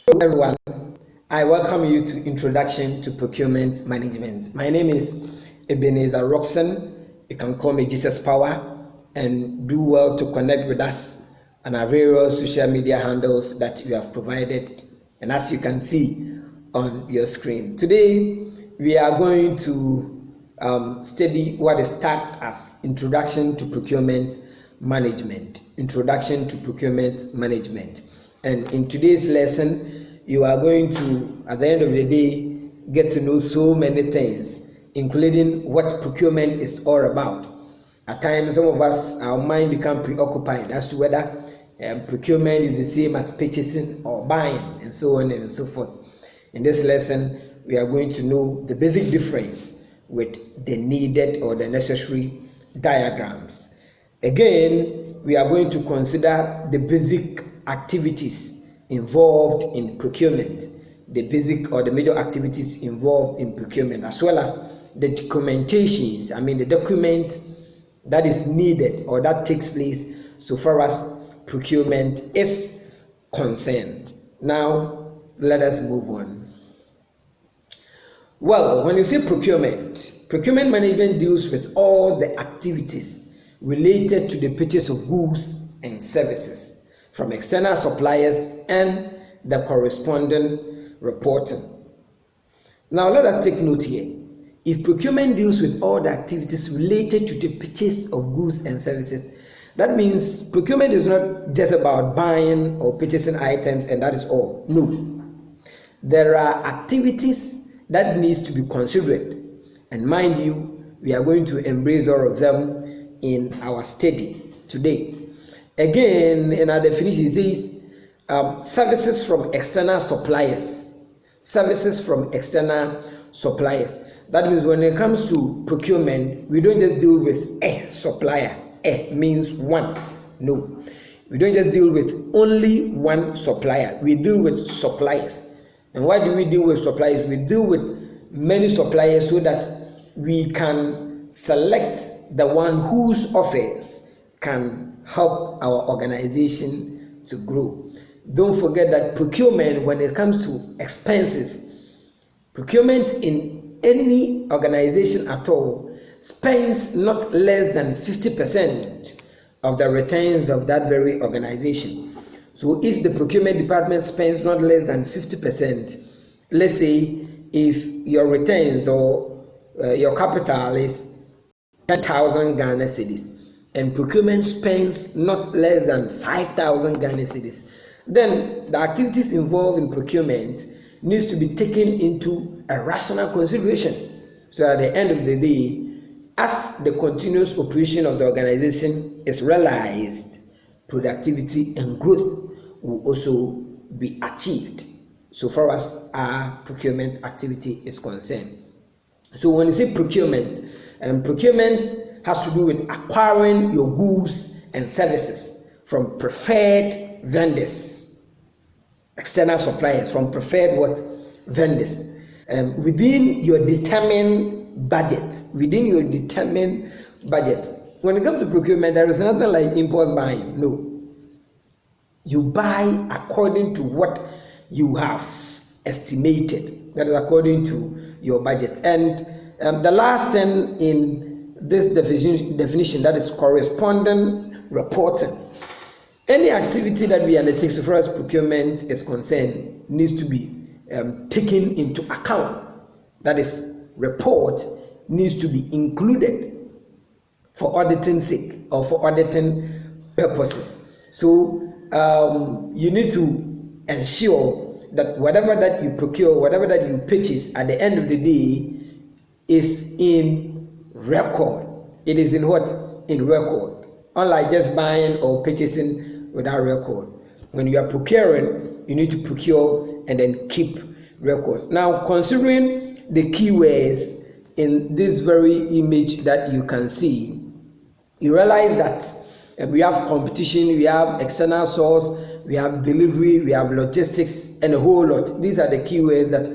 Hello everyone, I welcome you to Introduction to Procurement Management. My name is Ebenezer Roxon. You can call me Jesus Power, and do well to connect with us on our various social media handles that we have provided, and as you can see on your screen. Today we are going to study what is tagged as Introduction to Procurement Management. Introduction to Procurement Management. And in today's lesson, you are going to, at the end of the day, get to know so many things, including what procurement is all about. At times, some of us, our mind become preoccupied as to whether procurement is the same as purchasing or buying, and so on and so forth. In this lesson, we are going to know the basic difference with the needed or the necessary diagrams. Again, we are going to consider the basic activities involved in procurement, the basic or the major activities involved in procurement, as well as the documentations, the document that is needed or that takes place so far as procurement is concerned. Now, let us move on. Well, when you say procurement management deals with all the activities related to the purchase of goods and services from external suppliers and the corresponding reporting. Now let us take note here. If procurement deals with all the activities related to the purchase of goods and services, that means procurement is not just about buying or purchasing items and that is all. No. There are activities that needs to be considered, and mind you, we are going to embrace all of them in our study today. Again, in our definition, it says services from external suppliers. Services from external suppliers. That means when it comes to procurement, we don't just deal with a supplier. A means one. No. We don't just deal with only one supplier. We deal with suppliers. And why do we deal with suppliers? We deal with many suppliers so that we can select the one whose offers can help our organization to grow. Don't forget that procurement, when it comes to expenses, procurement in any organization at all spends not less than 50% of the returns of that very organization. So if the procurement department spends not less than 50%, let's say if your returns or your capital is 10,000 Ghana cedis, and procurement spends not less than 5,000 Ghana cedis, then the activities involved in procurement needs to be taken into a rational consideration. So at the end of the day, as the continuous operation of the organization is realized, productivity and growth will also be achieved so far as our procurement activity is concerned. So when you say procurement, procurement has to do with acquiring your goods and services from preferred vendors, external suppliers, from preferred vendors, within your determined budget. Within your determined budget. When it comes to procurement, there is nothing like impulse buying. No. You buy according to what you have estimated. That is according to your budget. And the last thing in this definition, that is corresponding reporting. Any activity that we undertake so far as procurement is concerned needs to be taken into account. That is, report needs to be included for auditing sake or for auditing purposes. So you need to ensure that whatever that you procure, whatever that you purchase, at the end of the day is in record. It is in what? In record. Unlike just buying or purchasing without record. When you are procuring, you need to procure and then keep records. Now, considering the keywords in this very image that you can see, you realize that we have competition, we have external source, we have delivery, we have logistics, and a whole lot. These are the keywords that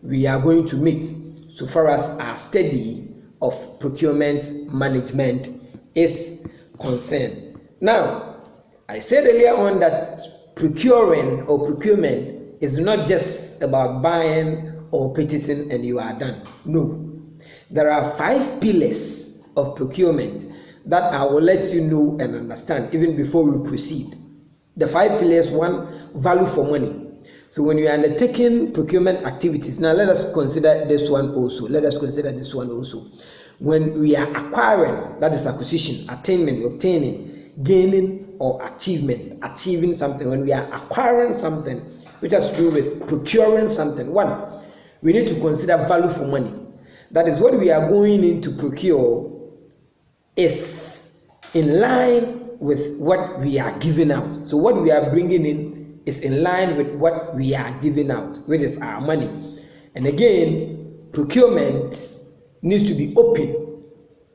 we are going to meet so far as our study of procurement management is concerned. Now, I said earlier on that procuring or procurement It's not just about buying or purchasing and you are done. No. There are 5 pillars of procurement that I will let you know and understand even before we proceed. The 5 pillars: 1, value for money. So when you are undertaking procurement activities, now let us consider this one also. When we are acquiring, that is acquisition, attainment, obtaining, gaining, or achieving something. When we are acquiring something which has to do with procuring something, 1, we need to consider value for money. That is, what we are going in to procure is in line with what we are giving out. So what we are bringing in is in line with what we are giving out, which is our money. And again, procurement needs to be open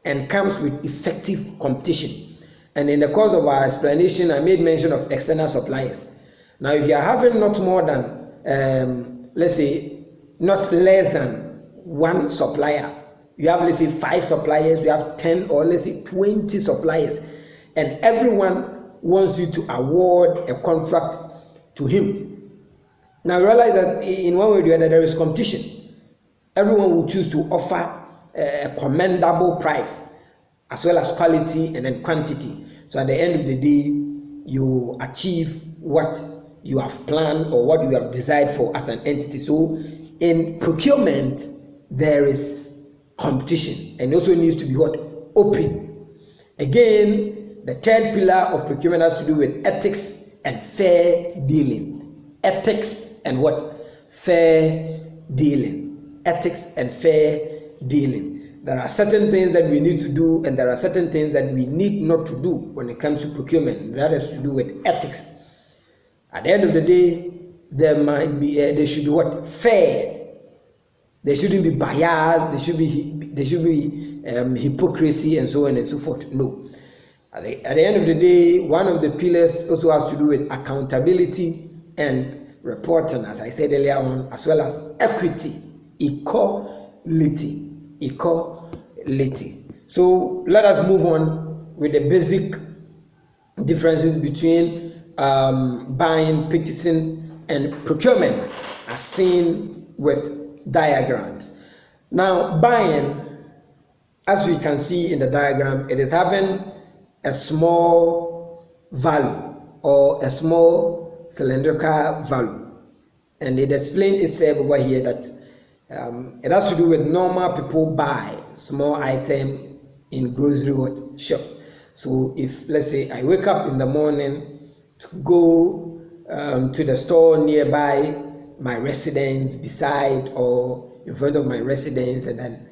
and comes with effective competition. And in the course of our explanation, I made mention of external suppliers. Now, if you are having not more than, let's say, not less than 1 supplier, you have, let's say, 5 suppliers, you have 10 or let's say 20 suppliers, and everyone wants you to award a contract to him. Now realize that in one way or the other there is competition. Everyone will choose to offer a commendable price as well as quality and then quantity. So at the end of the day, you achieve what you have planned or what you have desired for as an entity. So in procurement, there is competition, and also needs to be what? Open. Again, the 3rd pillar of procurement has to do with ethics and fair dealing. Ethics and what? Fair dealing. Ethics and fair dealing. There are certain things that we need to do, and there are certain things that we need not to do when it comes to procurement. That has to do with ethics. At the end of the day, there should be what? Fair. There shouldn't be bias. There should be hypocrisy and so on and so forth. No. At the end of the day, one of the pillars also has to do with accountability and reporting, as I said earlier on, as well as equity, equality. So let us move on with the basic differences between buying, purchasing, and procurement, as seen with diagrams. Now, buying, as we can see in the diagram, it is having a small value or a small cylindrical value, and it explains itself over here that it has to do with normal people buy small item in grocery shops. So if, let's say, I wake up in the morning to go to the store nearby my residence, beside or in front of my residence, and then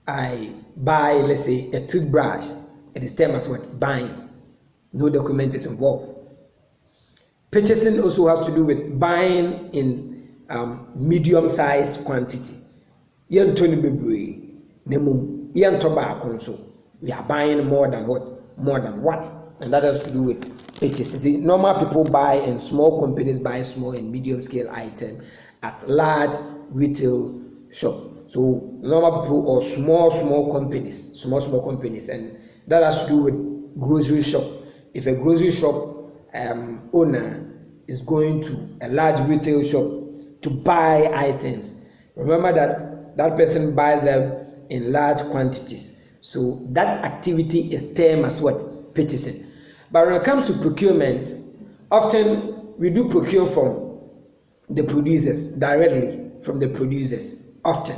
I buy, let's say, a toothbrush, it is termed as what? Buying. No document is involved. Purchasing also has to do with buying in medium-sized quantity. We are buying more than what? More than what? And that has to do with purchasing. See, normal people buy, and small companies buy small and medium-scale items at large retail shop. So normal people or small companies, and that has to do with grocery shop. If a grocery shop owner is going to a large retail shop to buy items, remember that person buys them in large quantities. So that activity is termed as what? Purchasing. But when it comes to procurement, often we do procure from the producers, directly from the producers, often.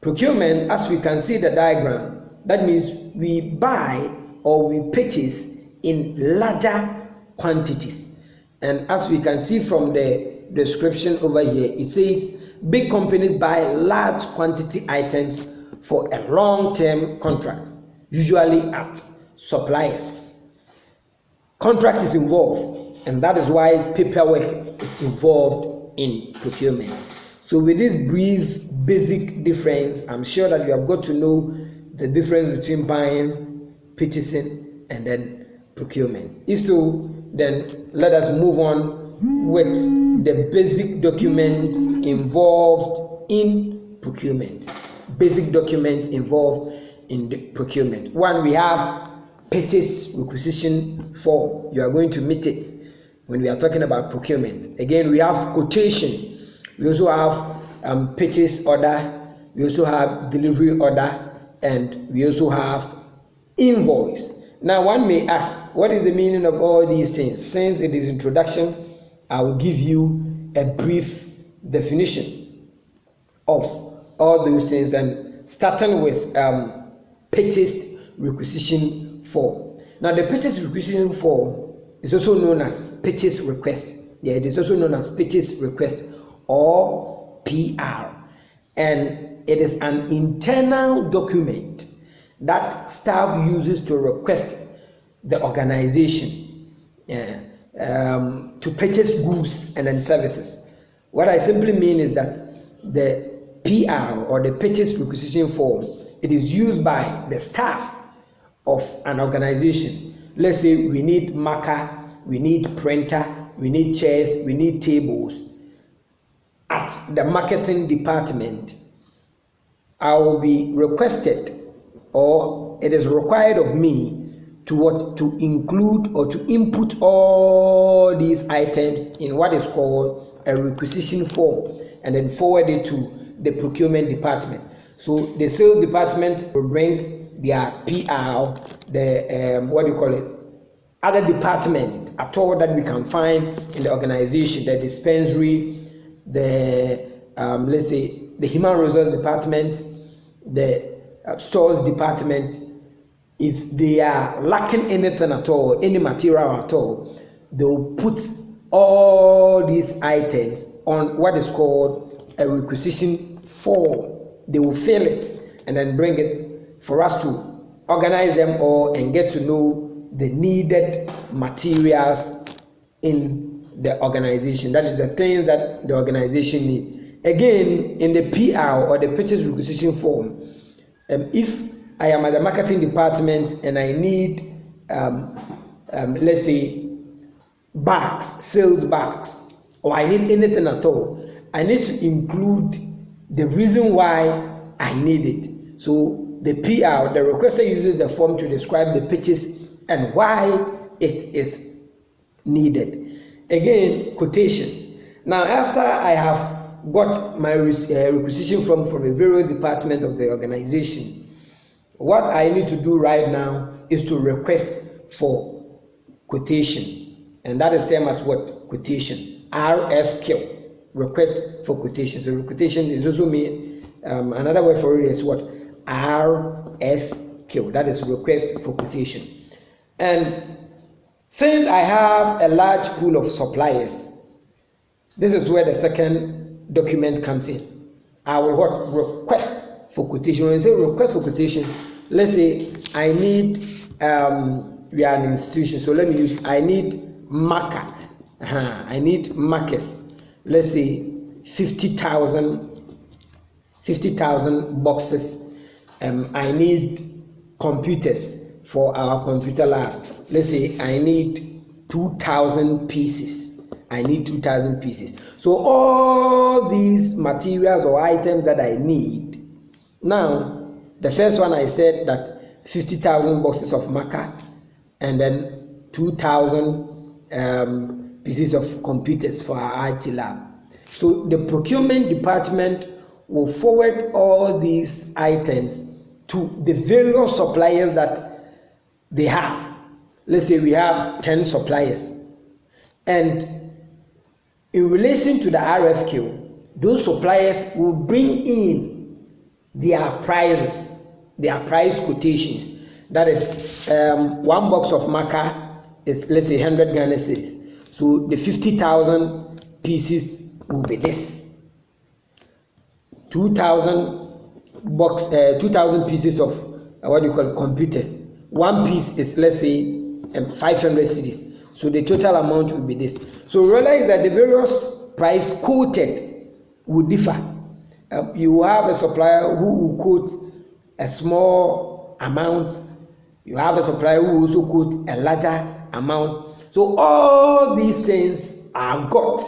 Procurement, as we can see the diagram, that means we buy or we purchase in larger quantities. And as we can see from the description over here, it says big companies buy large quantity items for a long-term contract, usually at suppliers. Contract is involved, and that is why paperwork is involved in procurement. So with this brief basic difference, I'm sure that you have got to know the difference between buying, purchasing, and then procurement. If so, then let us move on with the basic documents involved in procurement. Basic document involved in the procurement. One, we have purchase requisition form. You are going to meet it. when we are talking about procurement. Again, we have quotation, we also have purchase order, we also have delivery order, and we also have invoice. Now, one may ask, what is the meaning of all these things? Since it is introduction, I will give you a brief definition of all those things, and starting with purchase requisition form. Now, the purchase requisition form is also known as purchase request. Yeah, it is also known as purchase request or PR, and it is an internal document that staff uses to request the organization to purchase goods and then services. What I simply mean is that the PR or the purchase requisition form, it is used by the staff of an organization. Let's say we need marker, we need printer, we need chairs, we need tables. At the marketing department, I will be requested, or it is required of me to include or to input all these items in what is called a requisition form, and then forward it to the procurement department. So the sales department will bring their PR, other department at all that we can find in the organization, the dispensary, the let's say the human resource department, the stores department. If they are lacking anything at all, any material at all, they will put all these items on what is called a requisition form. They will fill it and then bring it for us to organize them all and get to know the needed materials in the organization. That is the things that the organization needs. Again, in the PR or the purchase requisition form, if I am at the marketing department and I need, let's say, bags, sales bags, or I need anything at all, I need to include the reason why I need it. So the PR, the requester, uses the form to describe the purchase and why it is needed. Again, quotation. Now, after I have got my requisition from a various department of the organization, what I need to do right now is to request for quotation, and that is termed as what? Quotation. RFQ, request for quotation. So quotation is also mean another word for it is what? RFQ. That is request for quotation. And since I have a large pool of suppliers, this is where the second document comes in. I will what? Request for quotation. When I say request for quotation, let's say I need, we are an institution, so let me use, I need marker. I need markers. Let's say 50,000 boxes. I need computers for our computer lab. Let's say I need 2,000 pieces. I need 2,000 pieces. So all these materials or items that I need. Now, the first one I said that 50,000 boxes of marker, and then 2,000 pieces of computers for our IT lab. So the procurement department will forward all these items to the various suppliers that they have. Let's say we have 10 suppliers, and in relation to the RFQ, those suppliers will bring in their prices, their price quotations. That is, one box of marker is, let's say, 100 Ghana cedis. So the 50,000 pieces will be this. 2,000 pieces of computers. One piece is, let's say, 500 cedis. So the total amount will be this. So realize that the various price quoted will differ. You have a supplier who will quote a small amount. You have a supplier who also quote a larger amount. So all these things are got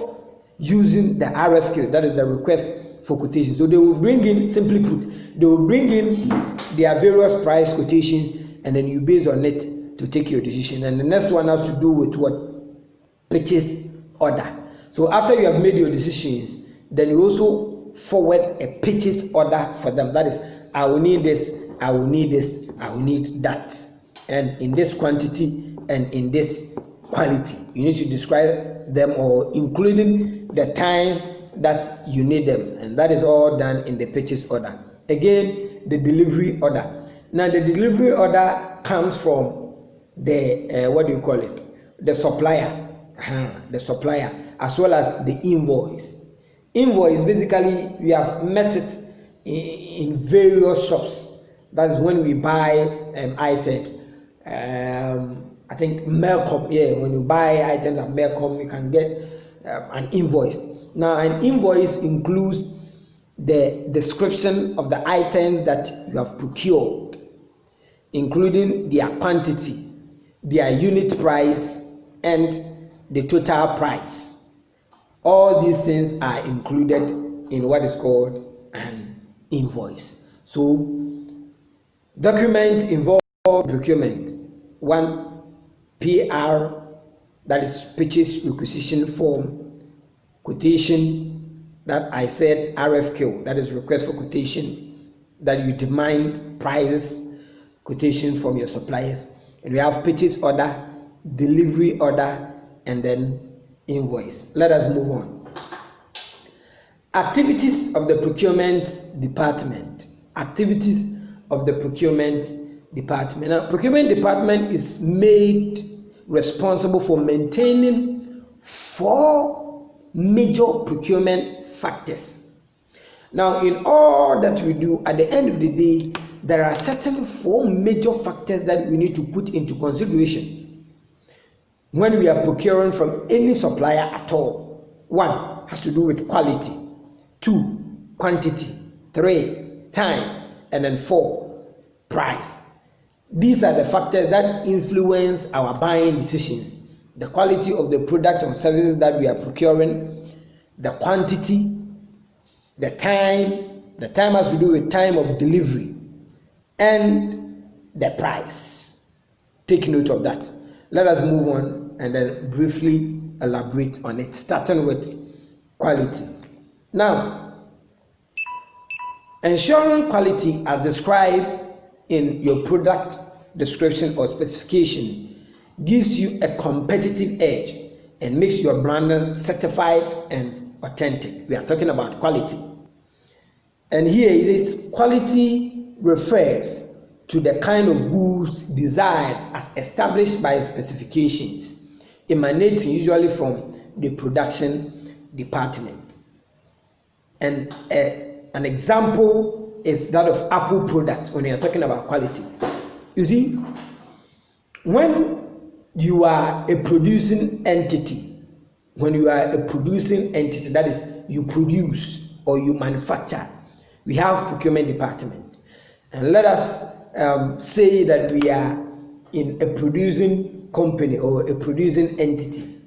using the RFQ, that is the request for quotation. So they will bring in, simply put, they will bring in their various price quotations, and then you base on it to take your decision. And the next one has to do with what? purchase order. So after you have made your decisions, then you also forward a purchase order for them. That is, I will need this, I will need this, I will need that, and in this quantity and in this quality. You need to describe them, or including the time that you need them, and that is all done in the purchase order. Again, the delivery order. Now the delivery order comes from the the supplier, the supplier, as well as the invoice. Invoice, basically we have met it in various shops. That is when we buy items. I think Melcom, when you buy items at Melcom, you can get an invoice. Now an invoice includes the description of the items that you have procured, including their quantity, their unit price, and the total price. All these things are included in what is called an invoice. So documents involved procurement. 1, PR, that is purchase requisition form. Quotation, that I said RFQ, that is request for quotation, that you demand prices, quotation from your suppliers. And we have purchase order, delivery order, and then invoice. Let us move on. Activities of the procurement department. Activities of the procurement department. Now, procurement department is made responsible for maintaining 4 major procurement factors. Now, in all that we do, at the end of the day, there are certain 4 major factors that we need to put into consideration when we are procuring from any supplier at all. 1 has to do with quality, 2 quantity, 3 time, and then 4 price. These are the factors that influence our buying decisions. The quality of the product or services that we are procuring, the quantity, the time has to do with time of delivery, and the price. Take note of that. Let us move on and then briefly elaborate on it, starting with quality. Now, ensuring quality as described in your product description or specification gives you a competitive edge and makes your brand certified and authentic. We are talking about quality. And here it is, quality refers to the kind of goods desired as established by specifications, emanating usually from the production department. And an example is that of Apple products when you are talking about quality. You see, when you are a producing entity, that is, you produce or you manufacture, we have procurement department. And let us say that we are in a producing company or a producing entity.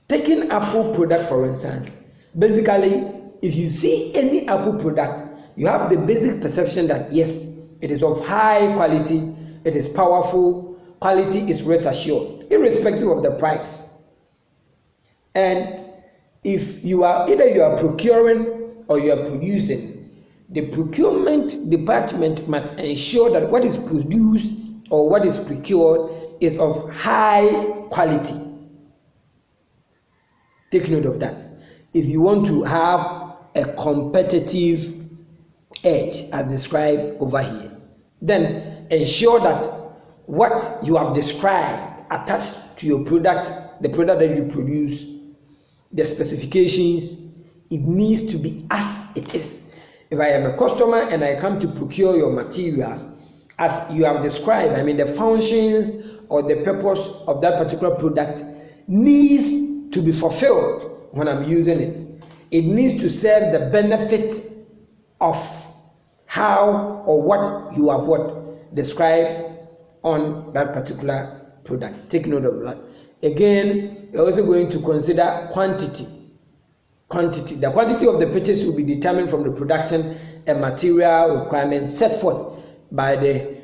Taking Apple product for instance, basically, if you see any Apple product, you have the basic perception that yes, it is of high quality, it is powerful, quality is rest assured, irrespective of the price. And if you are procuring or you are producing, the procurement department must ensure that what is produced or what is procured is of high quality. Take note of that. If you want to have a competitive edge as described over here, then ensure that what you have described attached to your product, the product that you produce, the specifications, it needs to be as it is. If I am a customer and I come to procure your materials as you have described, the functions or the purpose of that particular product needs to be fulfilled when I'm using it. It needs to serve the benefit of how or what you have described on that particular product. Take note of that. Again, you're also going to consider quantity. The quantity of the purchase will be determined from the production and material requirements set forth by the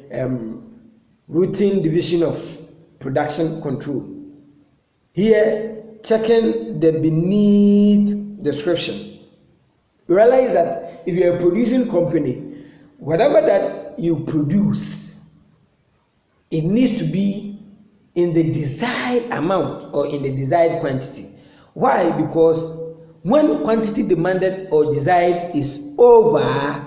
routine division of production control. Here, checking the beneath description, you realize that if you're a producing company, whatever that you produce, it needs to be in the desired amount or in the desired quantity. Why? Because when quantity demanded or desired is over,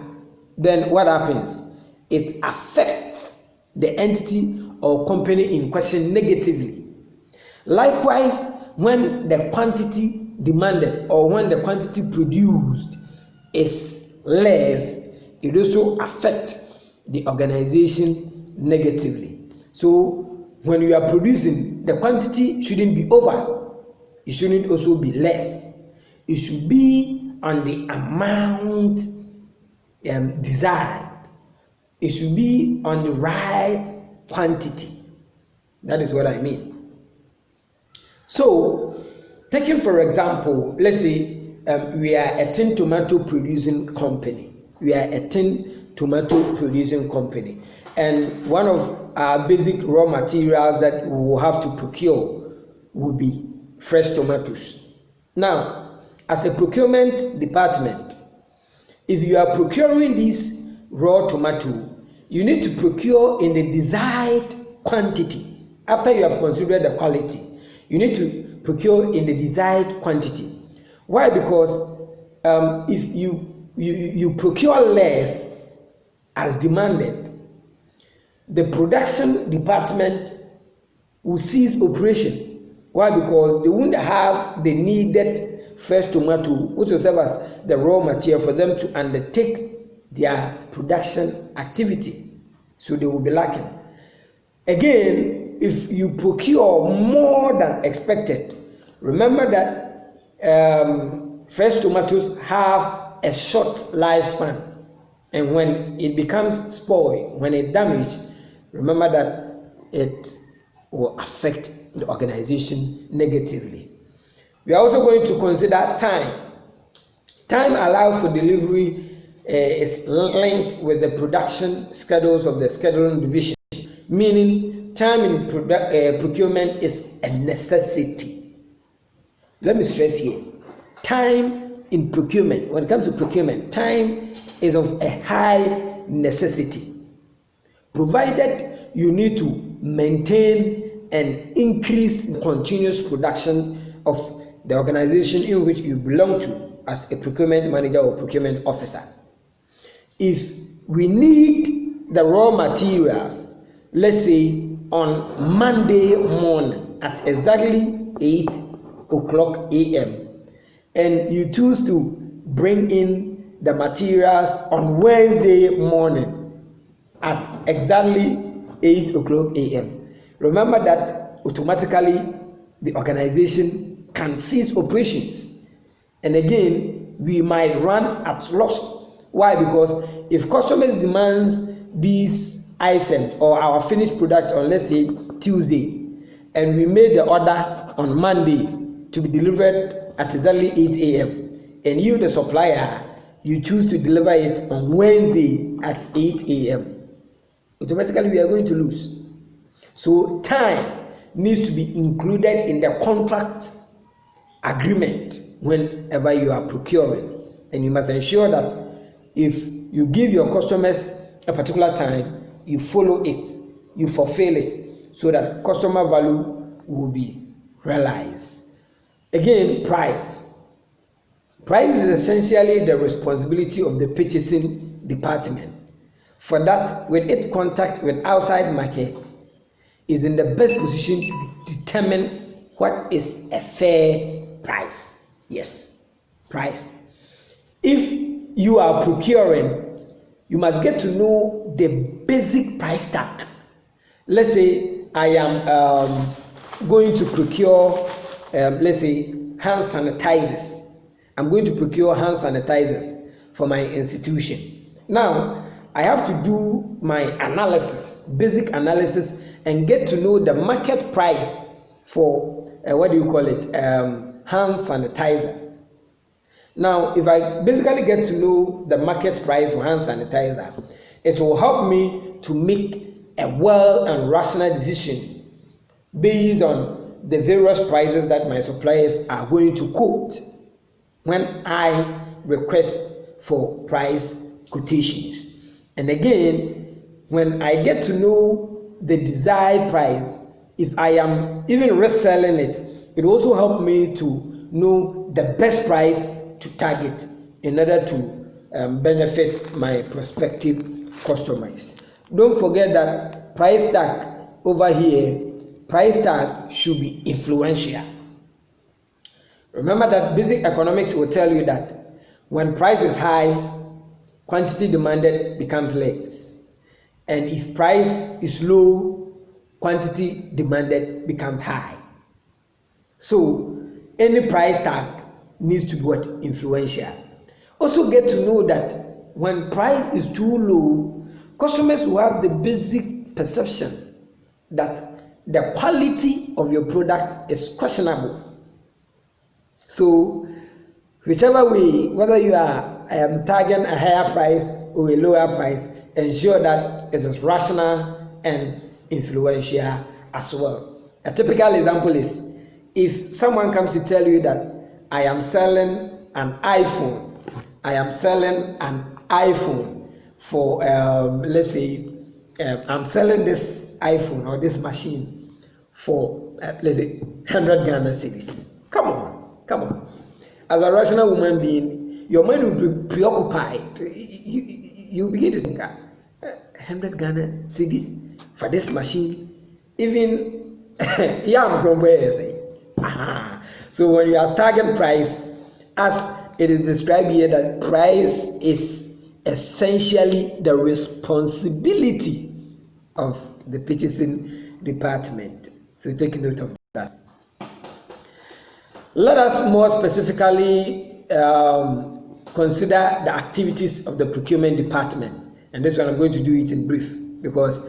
then what happens? It affects the entity or company in question negatively. Likewise, when the quantity demanded or when the quantity produced is less, it also affects the organization negatively. So when you are producing, the quantity shouldn't be over. It shouldn't also be less. It should be on the amount desired. It should be on the right quantity. That is what I mean. So, taking for example, let's say we are a tin tomato producing company. And one of our basic raw materials that we will have to procure will be fresh tomatoes. Now, as a procurement department, if you are procuring this raw tomato, you need to procure in the desired quantity. After you have considered the quality, you need to procure in the desired quantity. Why? Because if you procure less as demanded, the production department will cease operation. Why? Because they won't have the needed fresh tomato, which will serve as the raw material for them to undertake their production activity. So they will be lacking. Again, if you procure more than expected, remember that fresh tomatoes have a short lifespan, and when it becomes spoiled, when it damaged, remember that it will affect the organization negatively. We are also going to consider time. Time allows for delivery, is linked with the production schedules of the scheduling division, meaning time in procurement is a necessity. Let me stress here, time in procurement, when it comes to procurement, time is of a high necessity, provided you need to maintain and increase the continuous production of the organization in which you belong to as a procurement manager or procurement officer. If we need the raw materials, let's say on Monday morning at exactly 8 o'clock a.m., and you choose to bring in the materials on Wednesday morning at exactly 8 o'clock a.m., remember that automatically the organization can cease operations. And again, we might run at loss. Why? Because if customers demands these items or our finished product on, let's say, Tuesday, and we made the order on Monday to be delivered at exactly 8 a.m., and you, the supplier, you choose to deliver it on Wednesday at 8 a.m., automatically we are going to lose. So time needs to be included in the contract agreement whenever you are procuring, and you must ensure that if you give your customers a particular time, you follow it, you fulfill it, so that customer value will be realized. Again, price. Price is essentially the responsibility of the purchasing department. For that, with its contact with outside market, is in the best position to determine what is a fair price. Yes, price. If you are procuring, you must get to know the basic price tag. Let's say I am going to procure, let's say, hand sanitizers. I'm going to procure hand sanitizers for my institution. Now, I have to do my analysis, basic analysis, and get to know the market price for, hand sanitizer. Now, if I basically get to know the market price for hand sanitizer, it will help me to make a well and rational decision based on the various prices that my suppliers are going to quote when I request for price quotations. And again, when I get to know the desired price, if I am even reselling it, it also helps me to know the best price to target in order to benefit my prospective customers. Don't forget that price tag over here, price tag should be influential. Remember that basic economics will tell you that when price is high, quantity demanded becomes less. And if price is low, quantity demanded becomes high. So any price tag needs to be what? Influential. Also get to know that when price is too low, customers will have the basic perception that the quality of your product is questionable. So whichever way, whether you are targeting a higher price or a lower price, ensure that it is rational and influential as well. A typical example is if someone comes to tell you that I am selling an iPhone, for let's say I'm selling this iPhone or this machine for let's say 100 Ghana cedis. Come on. As a rational human being, your mind will be preoccupied. You begin to think 100 Ghana cedis for this machine. Even yeah, from where is it? So when you are target price, as it is described here, that price is essentially the responsibility of the purchasing department. So take note of that. Let us more specifically consider the activities of the procurement department. And this one I'm going to do it in brief because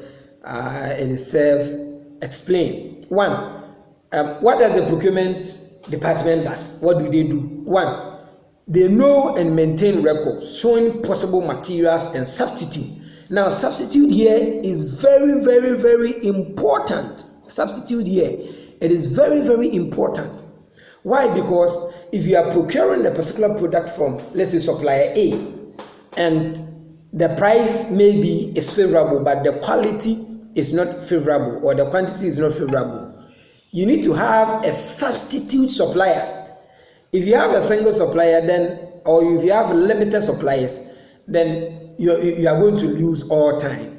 it is self-explained. One, what does the procurement department does? What do they do? One, they know and maintain records showing possible materials and substitute. Now, substitute here is very, very, very important. Substitute here, it is very, very important. Why? Because if you are procuring a particular product from, let's say, supplier A, and the price maybe is favorable, but the quality is not favorable or the quantity is not favorable, you need to have a substitute supplier. If you have a single supplier, then, or if you have limited suppliers, then you are going to lose all time.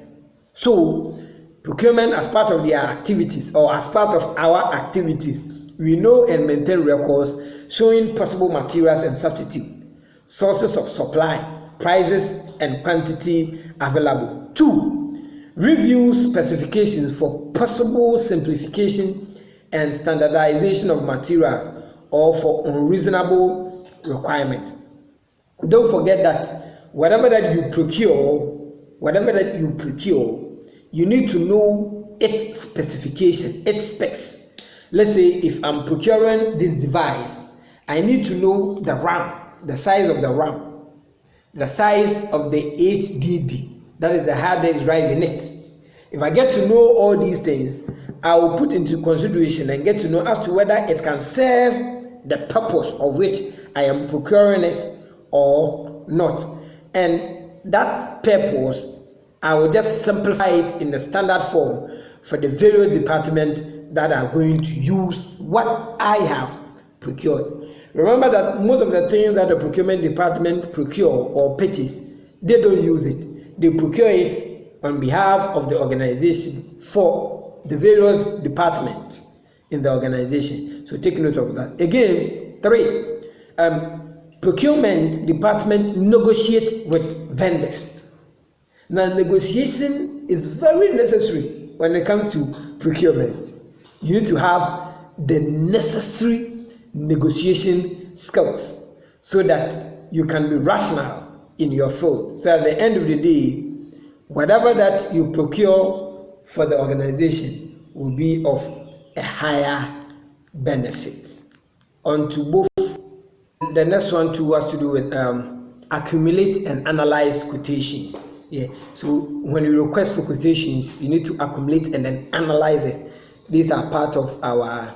So, procurement, as part of their activities or as part of our activities, we know and maintain records showing possible materials and substitute, sources of supply, prices and quantity available. 2, review specifications for possible simplification and standardization of materials or for unreasonable requirement. Don't forget that whatever that you procure, you need to know its specification, its specs. Let's say if I'm procuring this device, I need to know the RAM, the size of the RAM, the size of the HDD, that is the hard disk drive in it. If I get to know all these things, I will put into consideration and get to know as to whether it can serve the purpose of which I am procuring it or not. And that purpose, I will just simplify it in the standard form for the various departments that are going to use what I have procured. Remember that most of the things that the procurement department procure or purchase, they don't use it. They procure it on behalf of the organization for the various departments in the organization. So take note of that. Again, 3, procurement department negotiate with vendors. Now, negotiation is very necessary when it comes to procurement. You need to have the necessary negotiation skills so that you can be rational in your field. So at the end of the day, whatever that you procure for the organization will be of a higher benefit. On to both. The next one too has to do with accumulate and analyze quotations. Yeah. So when you request for quotations, you need to accumulate and then analyze it. These are part of our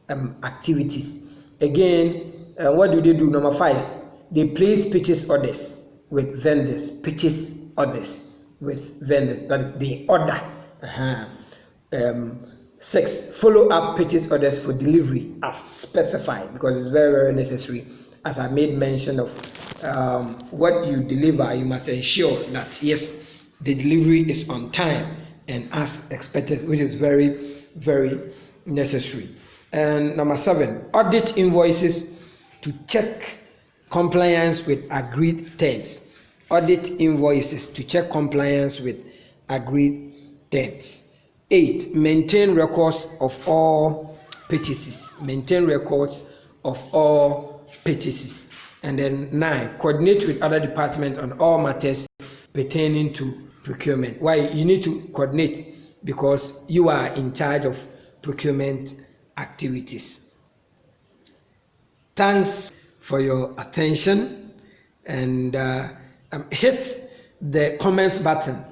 activities. Again, what do they do? Number 5, they place purchase orders with vendors. Purchase orders with vendors. That is, they order. 6, follow up purchase orders for delivery as specified, because it's very, very necessary. As I made mention of, what you deliver, you must ensure that yes, the delivery is on time and as expected, which is very, very necessary. And number 7, audit invoices to check compliance with agreed terms. Audit invoices to check compliance with agreed terms. 8, maintain records of all purchases. Maintain records of all purchases. And then 9, coordinate with other departments on all matters pertaining to procurement. Why? You need to coordinate because you are in charge of procurement activities. Thanks for your attention, and hit the comment button.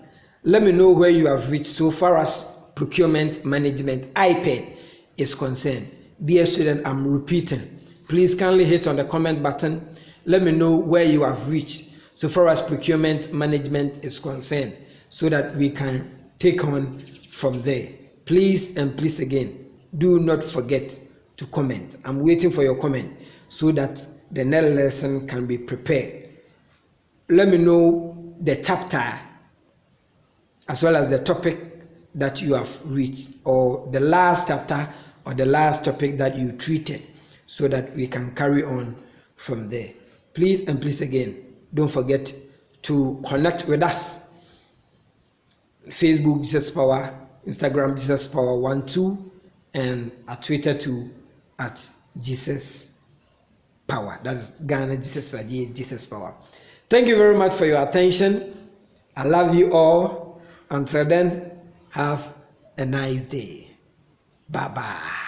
Let me know where you have reached so far as procurement management iPad is concerned. Dear student, I'm repeating. Please kindly hit on the comment button. Let me know where you have reached so far as procurement management is concerned, so that we can take on from there. Please and please again, do not forget to comment. I'm waiting for your comment so that the next lesson can be prepared. Let me know the chapter as well as the topic that you have reached, or the last chapter or the last topic that you treated, so that we can carry on from there. Please and please again, don't forget to connect with us. Facebook Jesus Power, Instagram Jesus Power 12, and at Twitter too at Jesus Power. That's Ghana Jesus Power, Jesus Power. Thank you very much for your attention. I love you all. Until then, have a nice day. Bye bye.